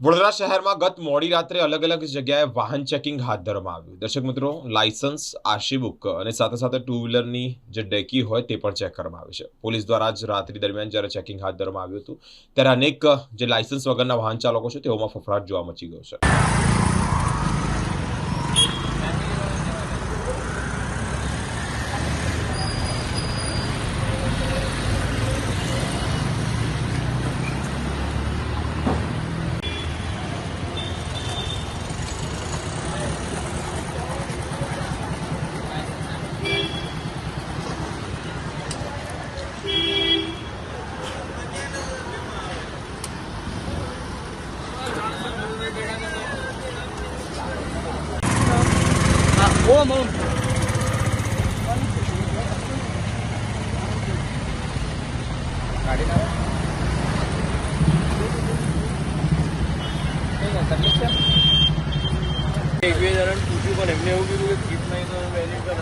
વડોદરા શહેરમાં ગત મોડી રાત્રે અલગ અલગ જગ્યાએ વાહન ચેકિંગ હાથ ધરવામાં આવ્યું। દર્શક મિત્રો, લાયસન્સ, આરસી બુક અને સાથે સાથે ટુ વ્હીલરની જે ડેકી હોય તે પણ ચેક કરવામાં આવી છે। પોલીસ દ્વારા જ રાત્રિ દરમિયાન જ્યારે ચેકિંગ હાથ ધરવામાં આવ્યું હતું ત્યારે અનેક જે લાયસન્સ વગરના વાહન ચાલકો છે તેઓમાં ફફડાટ જોવા મચી ગયો છે। ઓમ ઓમ એક બે જણ પૂછ્યું પણ એમને એવું કીધું કે કીટ નહીં તો વેલિડ કર